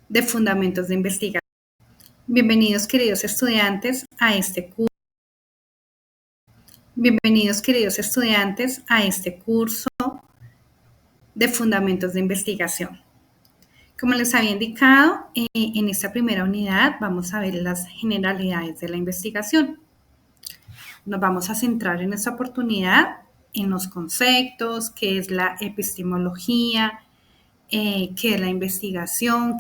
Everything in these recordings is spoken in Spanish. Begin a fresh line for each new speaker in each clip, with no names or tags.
de Fundamentos de Investigación. Bienvenidos, queridos estudiantes, a este curso. Bienvenidos, queridos estudiantes, a este curso de Fundamentos de Investigación. Como les había indicado, en esta primera unidad vamos a ver las generalidades de la investigación. Nos vamos a centrar en esta oportunidad en los conceptos, qué es la epistemología, qué es la investigación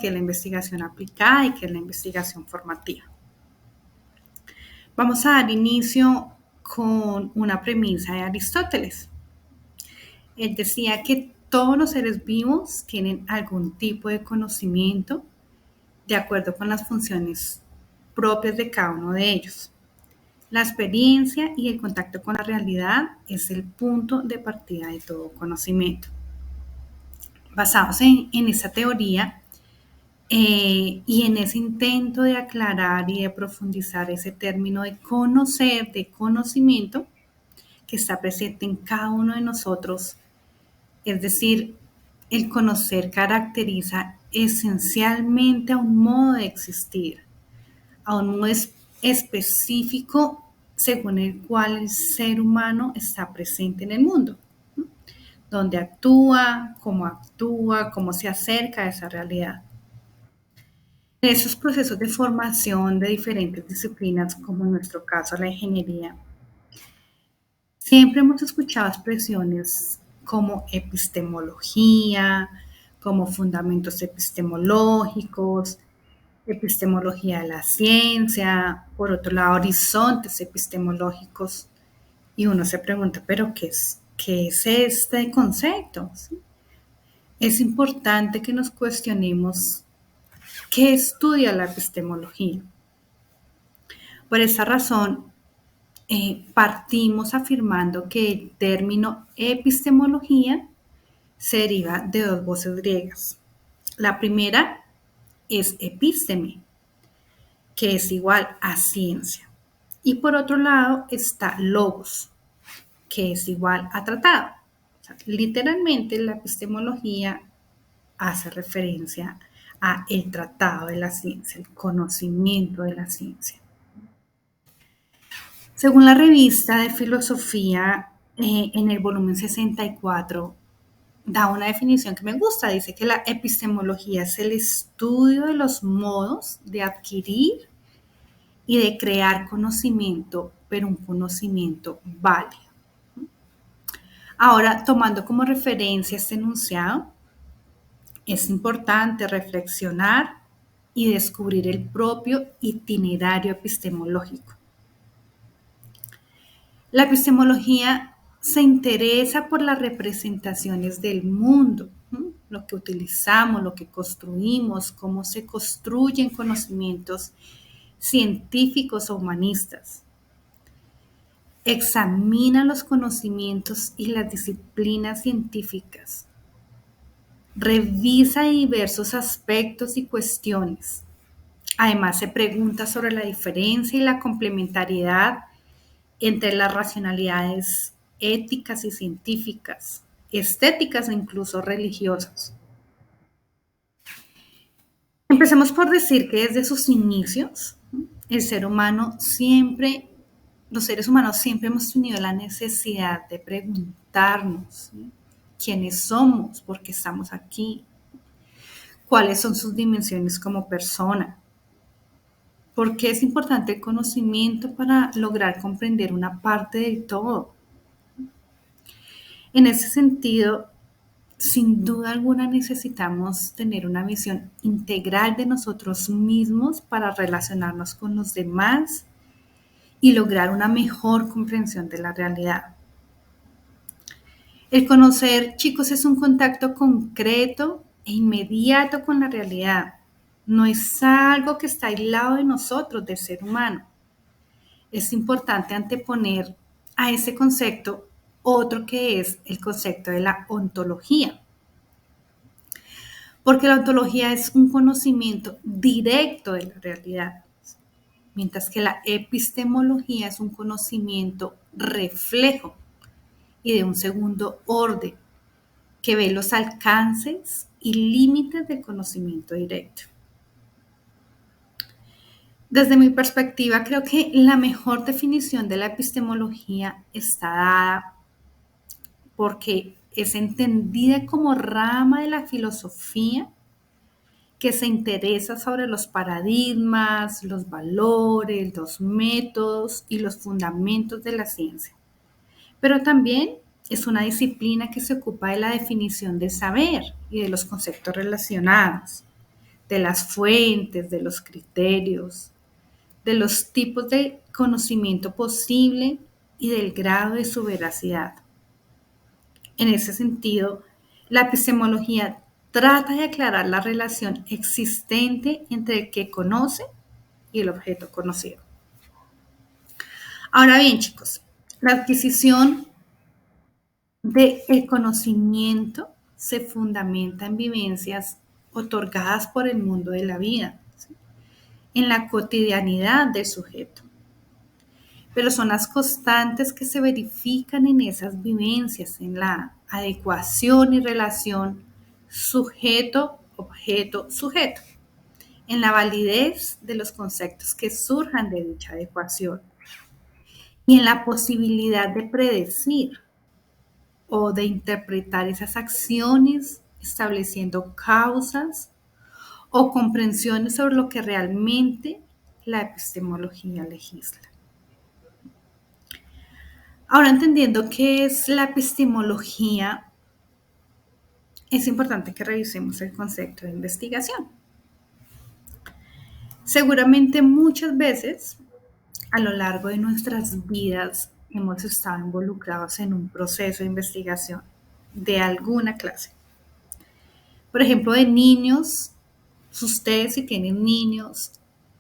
aplicada y qué es la investigación formativa. Vamos a dar inicio con una premisa de Aristóteles. Él decía que todos los seres vivos tienen algún tipo de conocimiento de acuerdo con las funciones propias de cada uno de ellos. La experiencia y el contacto con la realidad es el punto de partida de todo conocimiento. Basados en esta teoría y en ese intento de aclarar y de profundizar ese término de conocer, de conocimiento, que está presente en cada uno de nosotros, es decir, el conocer caracteriza esencialmente a un modo de existir, a un modo específico según el cual el ser humano está presente en el mundo, donde actúa, cómo se acerca a esa realidad. En esos procesos de formación de diferentes disciplinas, como en nuestro caso la ingeniería, siempre hemos escuchado expresiones como epistemología, como fundamentos epistemológicos, epistemología de la ciencia, por otro lado, horizontes epistemológicos, y uno se pregunta, ¿pero qué es este concepto? ¿Sí? Es importante que nos cuestionemos qué estudia la epistemología. Por esa razón, partimos afirmando que el término epistemología se deriva de dos voces griegas. La primera es episteme, que es igual a ciencia. Y por otro lado está logos, que es igual a tratado. O sea, literalmente la epistemología hace referencia a el tratado de la ciencia, el conocimiento de la ciencia. Según la revista de filosofía, en el volumen 64, da una definición que me gusta. Dice que la epistemología es el estudio de los modos de adquirir y de crear conocimiento, pero un conocimiento válido. Ahora, tomando como referencia este enunciado, es importante reflexionar y descubrir el propio itinerario epistemológico. La epistemología se interesa por las representaciones del mundo, lo que utilizamos, lo que construimos, cómo se construyen conocimientos científicos o humanistas. Examina los conocimientos y las disciplinas científicas. Revisa diversos aspectos y cuestiones. Además, se pregunta sobre la diferencia y la complementariedad entre las racionalidades éticas y científicas, estéticas e incluso religiosas. Empecemos por decir que desde sus inicios, los seres humanos siempre hemos tenido la necesidad de preguntarnos, ¿sí?, quiénes somos, por qué estamos aquí, cuáles son sus dimensiones como persona. ¿Por qué es importante el conocimiento para lograr comprender una parte del todo? En ese sentido, sin duda alguna necesitamos tener una visión integral de nosotros mismos para relacionarnos con los demás y lograr una mejor comprensión de la realidad. El conocer, chicos, es un contacto concreto e inmediato con la realidad. No es algo que está aislado de nosotros, del ser humano. Es importante anteponer a ese concepto otro que es el concepto de la ontología. Porque la ontología es un conocimiento directo de la realidad, mientras que la epistemología es un conocimiento reflejo y de un segundo orden, que ve los alcances y límites del conocimiento directo. Desde mi perspectiva, creo que la mejor definición de la epistemología está dada porque es entendida como rama de la filosofía que se interesa sobre los paradigmas, los valores, los métodos y los fundamentos de la ciencia. Pero también es una disciplina que se ocupa de la definición del saber y de los conceptos relacionados, de las fuentes, de los criterios, de los tipos de conocimiento posible y del grado de su veracidad. En ese sentido, la epistemología trata de aclarar la relación existente entre el que conoce y el objeto conocido. Ahora bien, chicos, la adquisición del conocimiento se fundamenta en vivencias otorgadas por el mundo de la vida, ¿sí? En la cotidianidad del sujeto. Pero son las constantes que se verifican en esas vivencias, en la adecuación y relación sujeto, objeto, sujeto, en la validez de los conceptos que surjan de dicha adecuación y en la posibilidad de predecir o de interpretar esas acciones estableciendo causas o comprensiones sobre lo que realmente la epistemología legisla. Ahora, entendiendo qué es la epistemología, es importante que revisemos el concepto de investigación. Seguramente muchas veces a lo largo de nuestras vidas hemos estado involucrados en un proceso de investigación de alguna clase. Por ejemplo, de niños, ustedes si tienen niños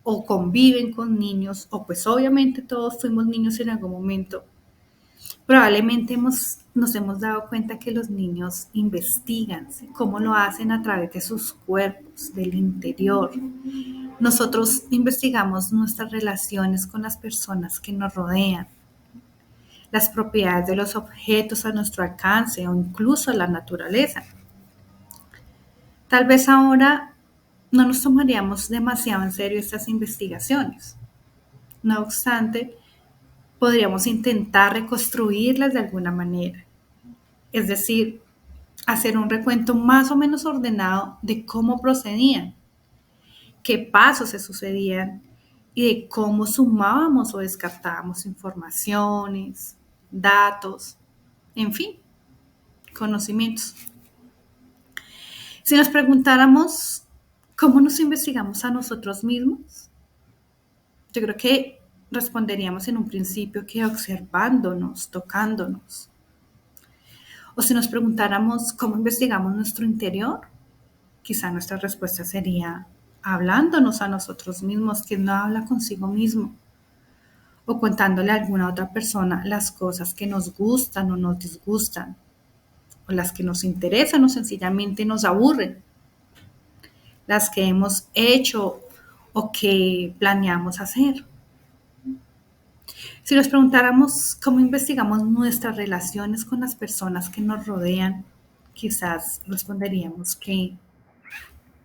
o conviven con niños, o pues obviamente todos fuimos niños en algún momento, probablemente nos hemos dado cuenta que los niños investigan, ¿sí? Cómo lo hacen a través de sus cuerpos, del interior. Nosotros investigamos nuestras relaciones con las personas que nos rodean, las propiedades de los objetos a nuestro alcance o incluso la naturaleza. Tal vez ahora no nos tomaríamos demasiado en serio estas investigaciones. No obstante, podríamos intentar reconstruirlas de alguna manera. Es decir, hacer un recuento más o menos ordenado de cómo procedían, qué pasos se sucedían y de cómo sumábamos o descartábamos informaciones, datos, en fin, conocimientos. Si nos preguntáramos cómo nos investigamos a nosotros mismos, yo creo que responderíamos en un principio que observándonos, tocándonos. O si nos preguntáramos cómo investigamos nuestro interior, quizá nuestra respuesta sería hablándonos a nosotros mismos, quien no habla consigo mismo, o contándole a alguna otra persona las cosas que nos gustan o nos disgustan, o las que nos interesan o sencillamente nos aburren, las que hemos hecho o que planeamos hacer. Si nos preguntáramos cómo investigamos nuestras relaciones con las personas que nos rodean, quizás responderíamos que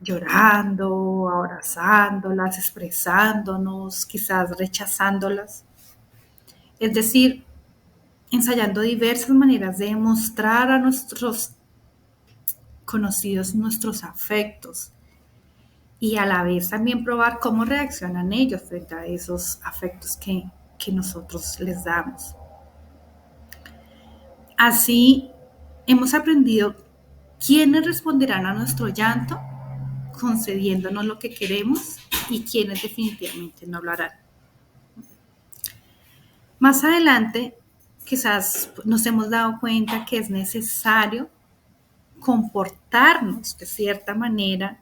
llorando, abrazándolas, expresándonos, quizás rechazándolas. Es decir, ensayando diversas maneras de mostrar a nuestros conocidos nuestros afectos y a la vez también probar cómo reaccionan ellos frente a esos afectos que nosotros les damos. Así hemos aprendido quiénes responderán a nuestro llanto concediéndonos lo que queremos y quienes definitivamente no lo harán. Más adelante, quizás nos hemos dado cuenta que es necesario comportarnos de cierta manera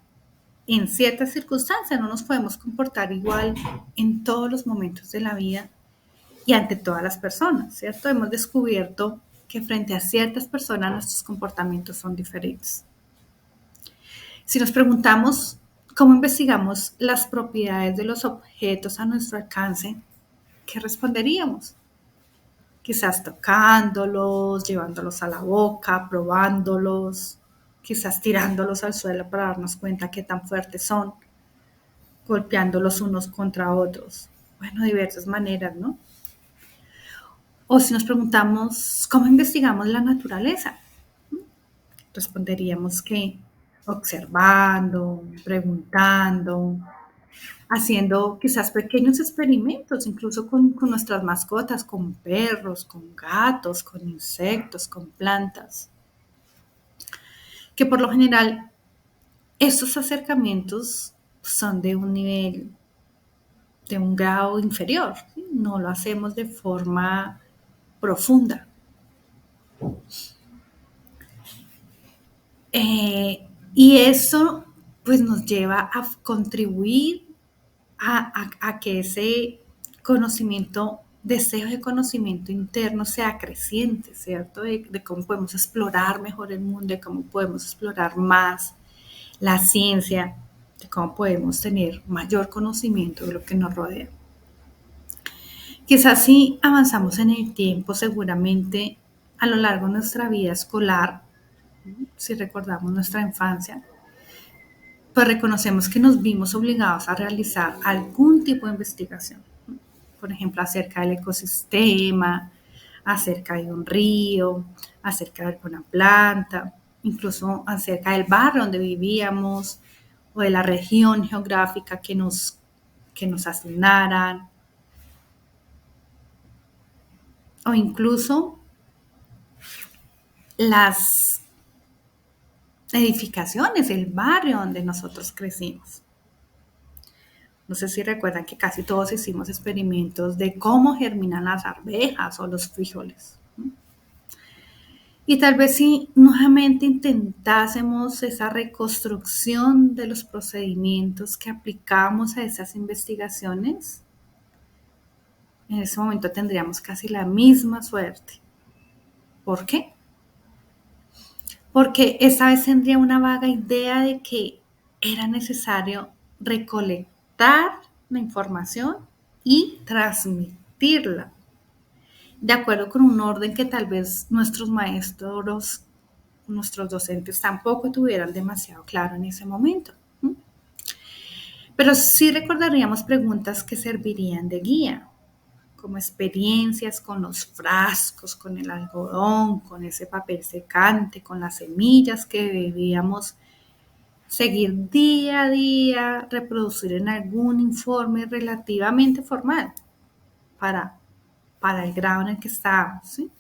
en ciertas circunstancias. No nos podemos comportar igual en todos los momentos de la vida y ante todas las personas, ¿cierto? Hemos descubierto que frente a ciertas personas nuestros comportamientos son diferentes. Si nos preguntamos cómo investigamos las propiedades de los objetos a nuestro alcance, ¿qué responderíamos? Quizás tocándolos, llevándolos a la boca, probándolos, quizás tirándolos al suelo para darnos cuenta qué tan fuertes son, golpeando los unos contra otros. Bueno, diversas maneras, ¿no? O si nos preguntamos, ¿cómo investigamos la naturaleza? Responderíamos que observando, preguntando, haciendo quizás pequeños experimentos, incluso con nuestras mascotas, con perros, con gatos, con insectos, con plantas, que por lo general estos acercamientos son de un nivel, de un grado inferior, ¿sí? No lo hacemos de forma profunda. Y eso pues nos lleva a contribuir a que ese conocimiento, deseo de conocimiento interno sea creciente, ¿cierto? De cómo podemos explorar mejor el mundo, de cómo podemos explorar más la ciencia, de cómo podemos tener mayor conocimiento de lo que nos rodea. Quizás si avanzamos en el tiempo, seguramente a lo largo de nuestra vida escolar, si recordamos nuestra infancia, pues reconocemos que nos vimos obligados a realizar algún tipo de investigación, por ejemplo, acerca del ecosistema, acerca de un río, acerca de alguna planta, incluso acerca del barrio donde vivíamos o de la región geográfica que nos asignaran, o incluso las edificaciones, el barrio donde nosotros crecimos. No sé si recuerdan que casi todos hicimos experimentos de cómo germinan las arvejas o los frijoles. Y tal vez si nuevamente intentásemos esa reconstrucción de los procedimientos que aplicamos a esas investigaciones, en ese momento tendríamos casi la misma suerte. ¿Por qué? Porque esta vez tendría una vaga idea de que era necesario recolectar la información y transmitirla, de acuerdo con un orden que tal vez nuestros maestros, nuestros docentes tampoco tuvieran demasiado claro en ese momento. Pero sí recordaríamos preguntas que servirían de guía, como experiencias con los frascos, con el algodón, con ese papel secante, con las semillas que debíamos seguir día a día, reproducir en algún informe relativamente formal para, para el grado en el que estábamos, ¿sí?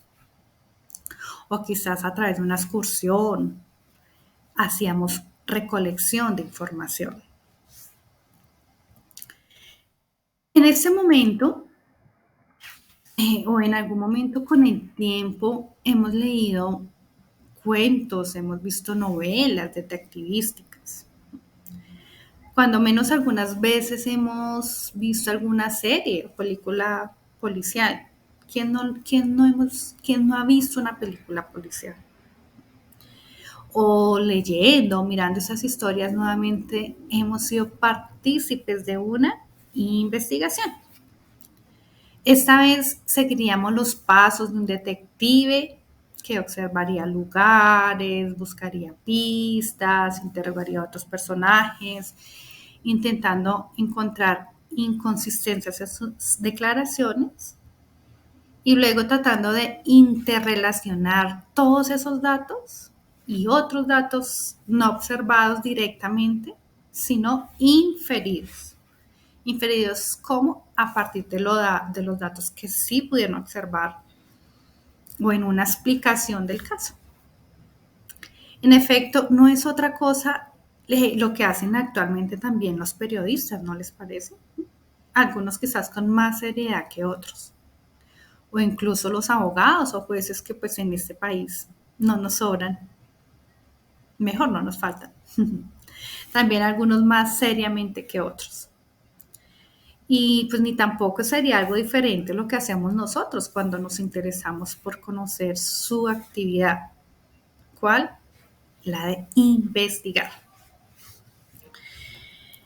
O quizás a través de una excursión hacíamos recolección de información. En ese momento, o en algún momento con el tiempo, hemos leído cuentos, hemos visto novelas detectivísticas. Cuando menos algunas veces hemos visto alguna serie o película policial. ¿Quién no ha visto una película policial? O leyendo, mirando esas historias nuevamente, hemos sido partícipes de una investigación. Esta vez seguiríamos los pasos de un detective que observaría lugares, buscaría pistas, interrogaría a otros personajes, intentando encontrar inconsistencias en sus declaraciones y luego tratando de interrelacionar todos esos datos y otros datos no observados directamente, sino inferidos. Inferidos como a partir de los datos que sí pudieron observar o en una explicación del caso. En efecto, no es otra cosa lo que hacen actualmente también los periodistas, ¿no les parece? Algunos quizás con más seriedad que otros. O incluso los abogados o jueces que pues en este país no nos sobran, mejor no nos faltan. También algunos más seriamente que otros. Y pues ni tampoco sería algo diferente lo que hacemos nosotros cuando nos interesamos por conocer su actividad. ¿Cuál? La de investigar.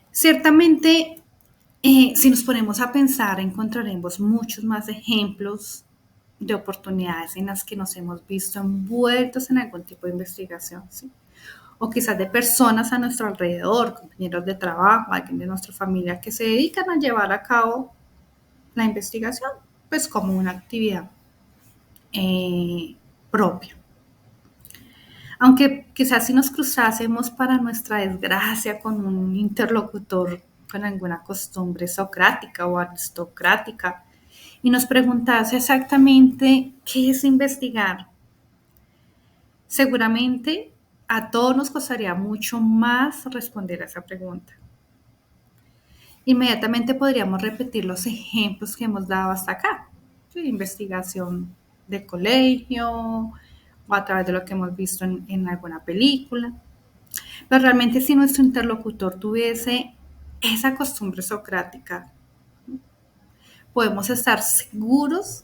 Ciertamente, si nos ponemos a pensar, encontraremos muchos más ejemplos de oportunidades en las que nos hemos visto envueltos en algún tipo de investigación, ¿sí? o quizás de personas a nuestro alrededor, compañeros de trabajo, alguien de nuestra familia que se dedican a llevar a cabo la investigación, pues como una actividad propia. Aunque quizás si nos cruzásemos para nuestra desgracia con un interlocutor con alguna costumbre socrática o aristocrática y nos preguntase exactamente qué es investigar, seguramente a todos nos costaría mucho más responder a esa pregunta. Inmediatamente podríamos repetir los ejemplos que hemos dado hasta acá. ¿Sí? Investigación de colegio o a través de lo que hemos visto en alguna película. Pero realmente si nuestro interlocutor tuviese esa costumbre socrática, podemos estar seguros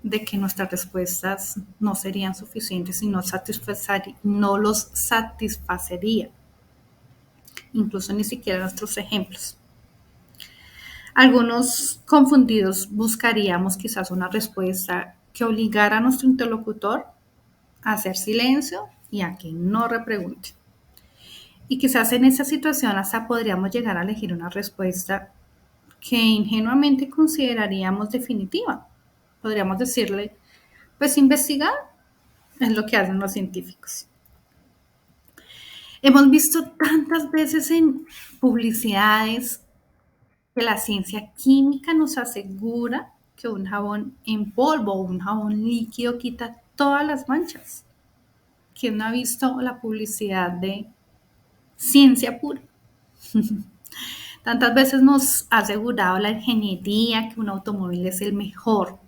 de que nuestras respuestas no serían suficientes y no los satisfacería, incluso ni siquiera nuestros ejemplos. Algunos confundidos buscaríamos quizás una respuesta que obligara a nuestro interlocutor a hacer silencio y a que no repregunte. Y quizás en esa situación hasta podríamos llegar a elegir una respuesta que ingenuamente consideraríamos definitiva. Podríamos decirle, pues investigar es lo que hacen los científicos. Hemos visto tantas veces en publicidades que la ciencia química nos asegura que un jabón en polvo o un jabón líquido quita todas las manchas. ¿Quién no ha visto la publicidad de ciencia pura? Tantas veces nos ha asegurado la ingeniería que un automóvil es el mejor.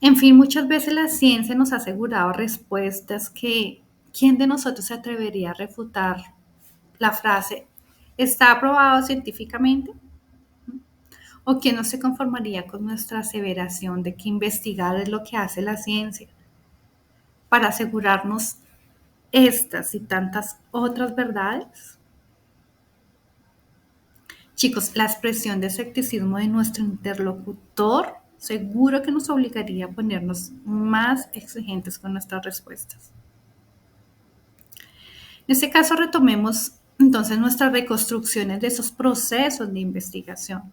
En fin, muchas veces la ciencia nos ha asegurado respuestas que ¿quién de nosotros se atrevería a refutar la frase ¿está aprobado científicamente? ¿O quién no se conformaría con nuestra aseveración de que investigar es lo que hace la ciencia para asegurarnos estas y tantas otras verdades? Chicos, la expresión de escepticismo de nuestro interlocutor seguro que nos obligaría a ponernos más exigentes con nuestras respuestas. En este caso retomemos entonces nuestras reconstrucciones de esos procesos de investigación,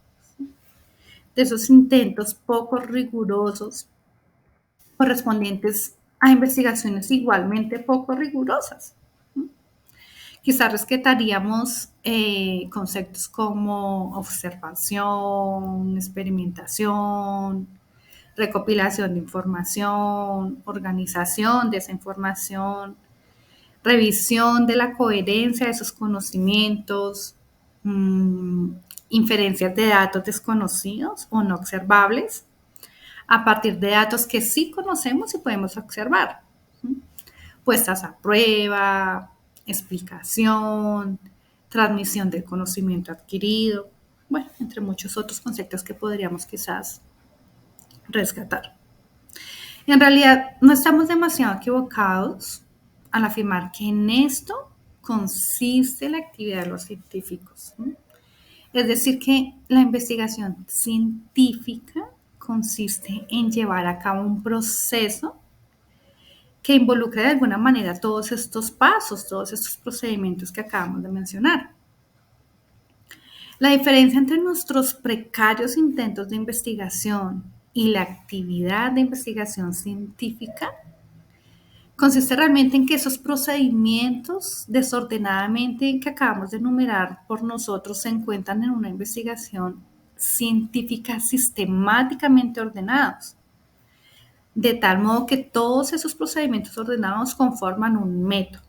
de esos intentos poco rigurosos correspondientes a investigaciones igualmente poco rigurosas. Quizás rescataríamos conceptos como observación, experimentación, recopilación de información, organización de esa información, revisión de la coherencia de esos conocimientos, inferencias de datos desconocidos o no observables, a partir de datos que sí conocemos y podemos observar. Puestas a prueba, explicación, transmisión del conocimiento adquirido, bueno, entre muchos otros conceptos que podríamos quizás rescatar. En realidad, no estamos demasiado equivocados al afirmar que en esto consiste la actividad de los científicos. Es decir, que la investigación científica consiste en llevar a cabo un proceso que involucre de alguna manera todos estos pasos, todos estos procedimientos que acabamos de mencionar. La diferencia entre nuestros precarios intentos de investigación y la actividad de investigación científica consiste realmente en que esos procedimientos desordenadamente que acabamos de enumerar por nosotros se encuentran en una investigación científica sistemáticamente ordenados, de tal modo que todos esos procedimientos ordenados conforman un método,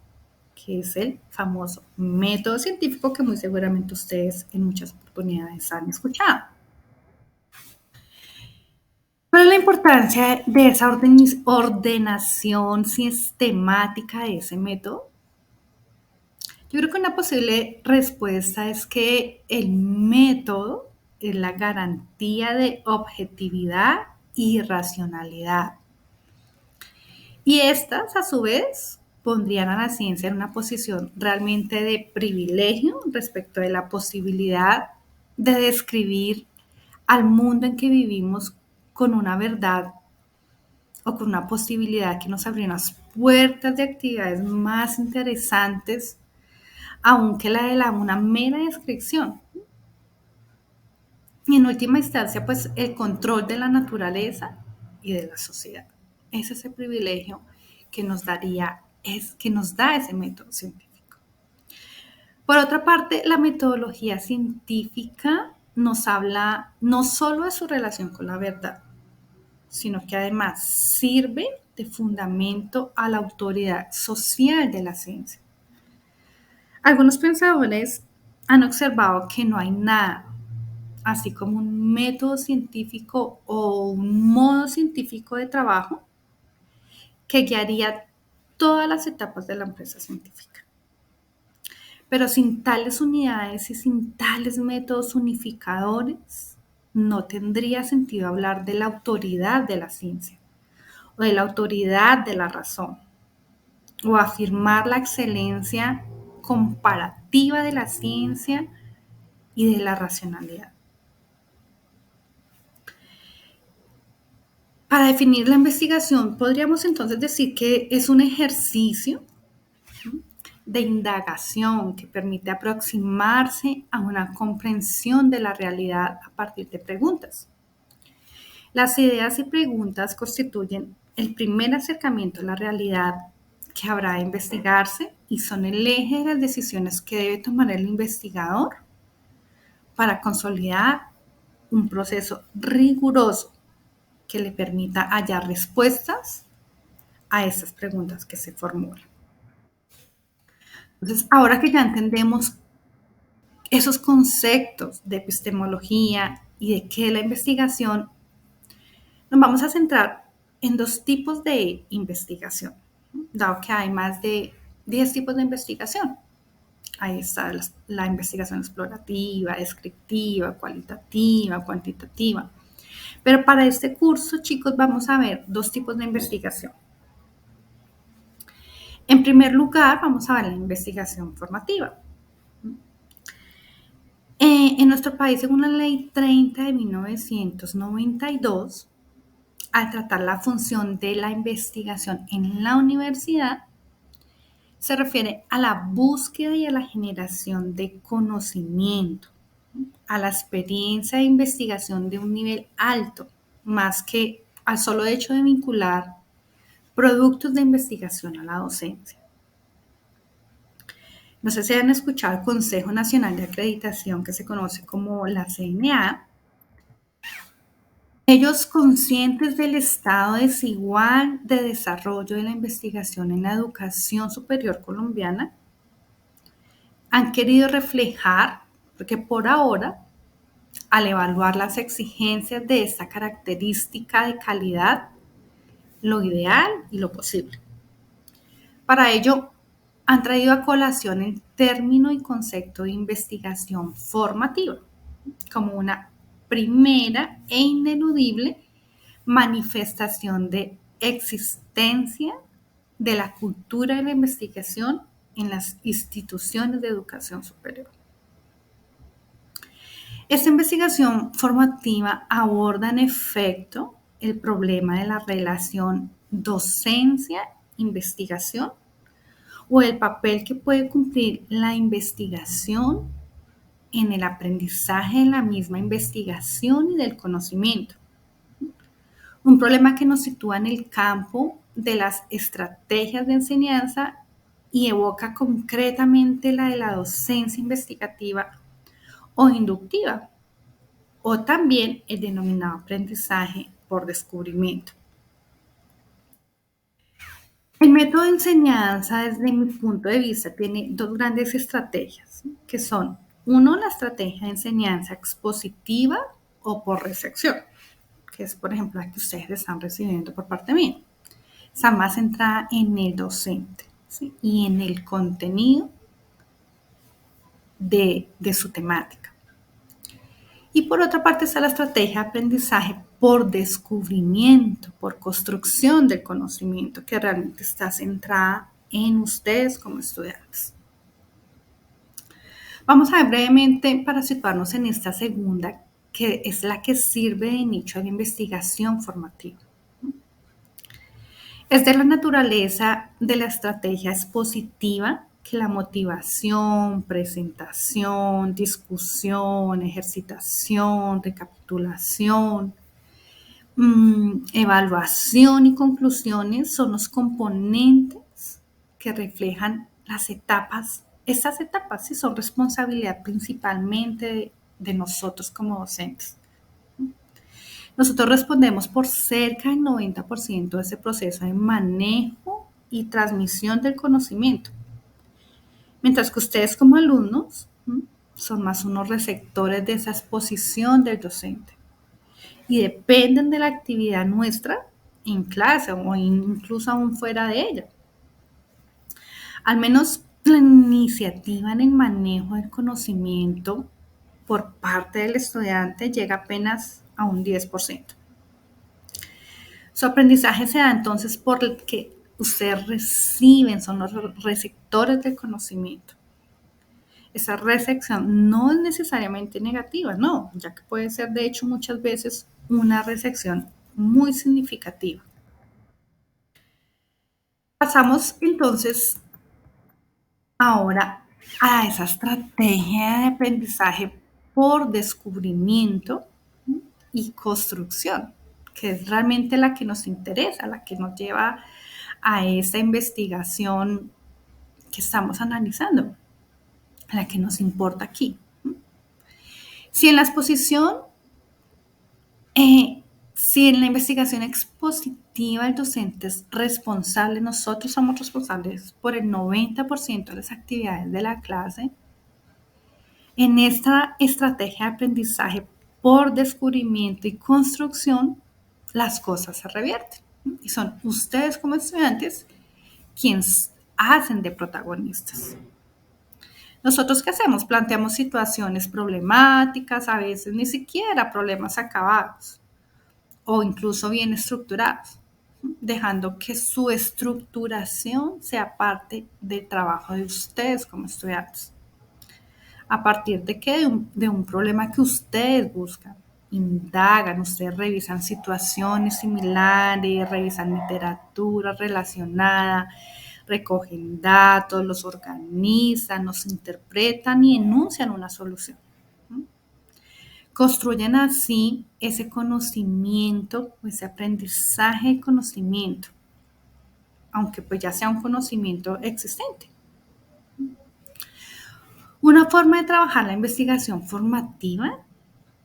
que es el famoso método científico que muy seguramente ustedes en muchas oportunidades han escuchado. ¿Cuál es la importancia de esa ordenación sistemática de ese método? Yo creo que una posible respuesta es que el método es la garantía de objetividad y racionalidad. Y estas, a su vez, pondrían a la ciencia en una posición realmente de privilegio respecto de la posibilidad de describir al mundo en que vivimos con una verdad o con una posibilidad que nos abriera unas puertas de actividades más interesantes aún que la de una mera descripción. Y en última instancia, pues el control de la naturaleza y de la sociedad. Ese es el privilegio que nos daría, es que nos da ese método científico. Por otra parte, la metodología científica nos habla no solo de su relación con la verdad, sino que además sirve de fundamento a la autoridad social de la ciencia. Algunos pensadores han observado que no hay nada, así como un método científico o un modo científico de trabajo, que guiaría todas las etapas de la empresa científica. Pero sin tales unidades y sin tales métodos unificadores, no tendría sentido hablar de la autoridad de la ciencia o de la autoridad de la razón o afirmar la excelencia comparativa de la ciencia y de la racionalidad. Para definir la investigación, podríamos entonces decir que es un ejercicio de indagación que permite aproximarse a una comprensión de la realidad a partir de preguntas. Las ideas y preguntas constituyen el primer acercamiento a la realidad que habrá de investigarse y son el eje de las decisiones que debe tomar el investigador para consolidar un proceso riguroso que le permita hallar respuestas a esas preguntas que se formulan. Entonces, ahora que ya entendemos esos conceptos de epistemología y de qué es la investigación, nos vamos a centrar en dos tipos de investigación, dado que hay más de 10 tipos de investigación. Ahí está la investigación explorativa, descriptiva, cualitativa, cuantitativa. Pero para este curso, chicos, vamos a ver dos tipos de investigación. En primer lugar, vamos a ver la investigación formativa. En nuestro país, según la Ley 30 de 1992, al tratar la función de la investigación en la universidad, se refiere a la búsqueda y a la generación de conocimiento, a la experiencia de investigación de un nivel alto, más que al solo hecho de vincular productos de investigación a la docencia. No sé si han escuchado el Consejo Nacional de Acreditación, que se conoce como la CNA. Ellos, conscientes del estado desigual de desarrollo de la investigación en la educación superior colombiana, han querido reflejar, porque por ahora, al evaluar las exigencias de esta característica de calidad, lo ideal y lo posible. Para ello, han traído a colación el término y concepto de investigación formativa como una primera e ineludible manifestación de existencia de la cultura de la investigación en las instituciones de educación superior. Esta investigación formativa aborda en efecto el problema de la relación docencia-investigación o el papel que puede cumplir la investigación en el aprendizaje de la misma investigación y del conocimiento. Un problema que nos sitúa en el campo de las estrategias de enseñanza y evoca concretamente la de la docencia investigativa o inductiva, o también el denominado aprendizaje por descubrimiento. El método de enseñanza, desde mi punto de vista, tiene dos grandes estrategias, que son, uno, la estrategia de enseñanza expositiva o por recepción, que es, por ejemplo, la que ustedes están recibiendo por parte mía. Está más centrada en el docente, ¿sí? Y en el contenido de su temática. Y por otra parte está la estrategia de aprendizaje por descubrimiento, por construcción del conocimiento, que realmente está centrada en ustedes como estudiantes. Vamos a ver brevemente para situarnos en esta segunda, que es la que sirve de nicho de investigación formativa. Es de la naturaleza de la estrategia expositiva que la motivación, presentación, discusión, ejercitación, recapitulación, evaluación y conclusiones son los componentes que reflejan las etapas. Estas etapas sí son responsabilidad principalmente de nosotros como docentes. Nosotros respondemos por cerca del 90% de ese proceso de manejo y transmisión del conocimiento, mientras que ustedes como alumnos son más unos receptores de esa exposición del docente y dependen de la actividad nuestra en clase o incluso aún fuera de ella. Al menos la iniciativa en el manejo del conocimiento por parte del estudiante llega apenas a un 10%. Su aprendizaje se da entonces por el que ustedes reciben, son los receptores del conocimiento. Esa recepción no es necesariamente negativa, no, ya que puede ser de hecho muchas veces una recepción muy significativa. Pasamos entonces ahora a esa estrategia de aprendizaje por descubrimiento y construcción, que es realmente la que nos interesa, la que nos lleva a esa investigación que estamos analizando, la que nos importa aquí. Si en la exposición, si en la investigación expositiva el docente es responsable, nosotros somos responsables por el 90% de las actividades de la clase, en esta estrategia de aprendizaje por descubrimiento y construcción, las cosas se revierten. Y son ustedes como estudiantes quienes hacen de protagonistas. ¿Nosotros qué hacemos? Planteamos situaciones problemáticas, a veces ni siquiera problemas acabados o incluso bien estructurados, dejando que su estructuración sea parte del trabajo de ustedes como estudiantes. ¿A partir de qué? De un problema que ustedes buscan. Indagan, ustedes revisan situaciones similares, revisan literatura relacionada, recogen datos, los organizan, los interpretan y enuncian una solución. Construyen así ese conocimiento, ese aprendizaje de conocimiento, aunque pues ya sea un conocimiento existente. Una forma de trabajar la investigación formativa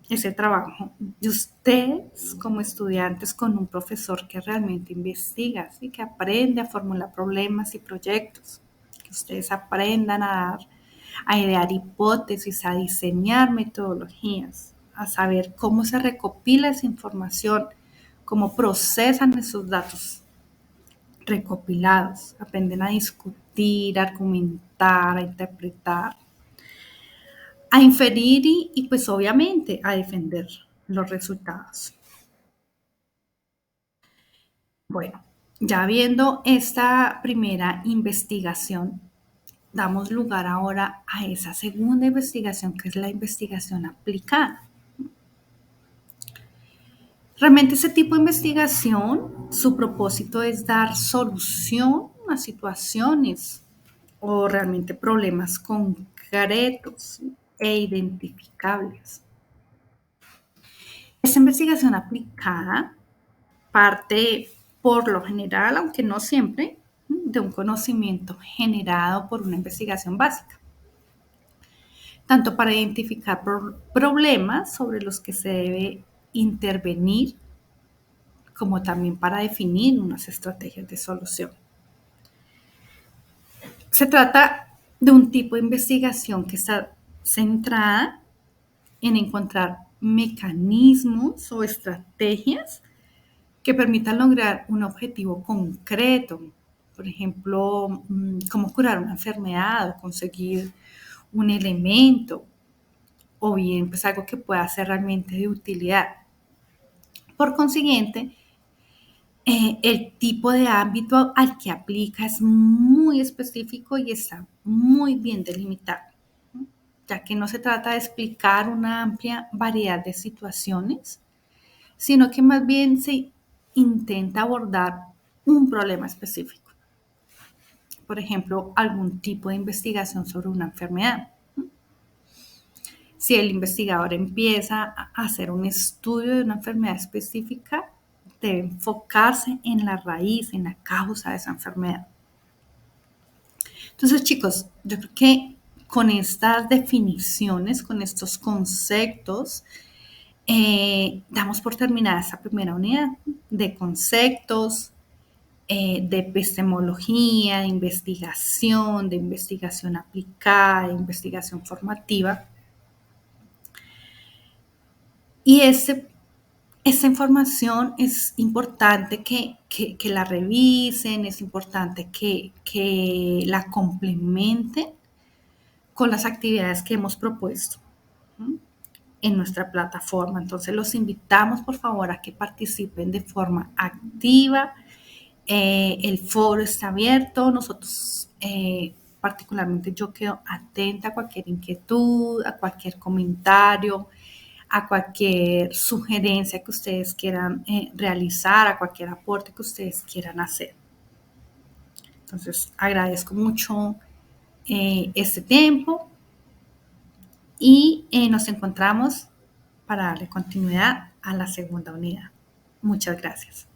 es el trabajo de ustedes como estudiantes con un profesor que realmente investiga, ¿sí? Que aprende a formular problemas y proyectos, que ustedes aprendan a idear hipótesis, a diseñar metodologías, a saber cómo se recopila esa información, cómo procesan esos datos recopilados, aprenden a discutir, a argumentar, a interpretar, a inferir y pues obviamente a defender los resultados. Bueno, ya viendo esta primera investigación, damos lugar ahora a esa segunda investigación que es la investigación aplicada. Realmente ese tipo de investigación, su propósito es dar solución a situaciones o realmente problemas concretos e identificables. Esta investigación aplicada parte, por lo general, aunque no siempre, de un conocimiento generado por una investigación básica, tanto para identificar problemas sobre los que se debe intervenir, como también para definir unas estrategias de solución. Se trata de un tipo de investigación que está centrada en encontrar mecanismos o estrategias que permitan lograr un objetivo concreto. Por ejemplo, cómo curar una enfermedad o conseguir un elemento, o bien pues algo que pueda ser realmente de utilidad. Por consiguiente, el tipo de ámbito al que aplica es muy específico y está muy bien delimitado, ya que no se trata de explicar una amplia variedad de situaciones, sino que más bien se intenta abordar un problema específico. Por ejemplo, algún tipo de investigación sobre una enfermedad. Si el investigador empieza a hacer un estudio de una enfermedad específica, debe enfocarse en la raíz, en la causa de esa enfermedad. Entonces, chicos, yo creo que con estas definiciones, con estos conceptos, damos por terminada esta primera unidad de conceptos, de epistemología, de investigación aplicada, de investigación formativa. Y esta información es importante que la revisen, es importante que la complementen con las actividades que hemos propuesto en nuestra plataforma. Entonces los invitamos por favor a que participen de forma activa. El foro está abierto. Nosotros, particularmente yo quedo atenta a cualquier inquietud, a cualquier comentario, a cualquier sugerencia que ustedes quieran realizar, a cualquier aporte que ustedes quieran hacer. Entonces agradezco mucho este tiempo y nos encontramos para darle continuidad a la segunda unidad. Muchas gracias.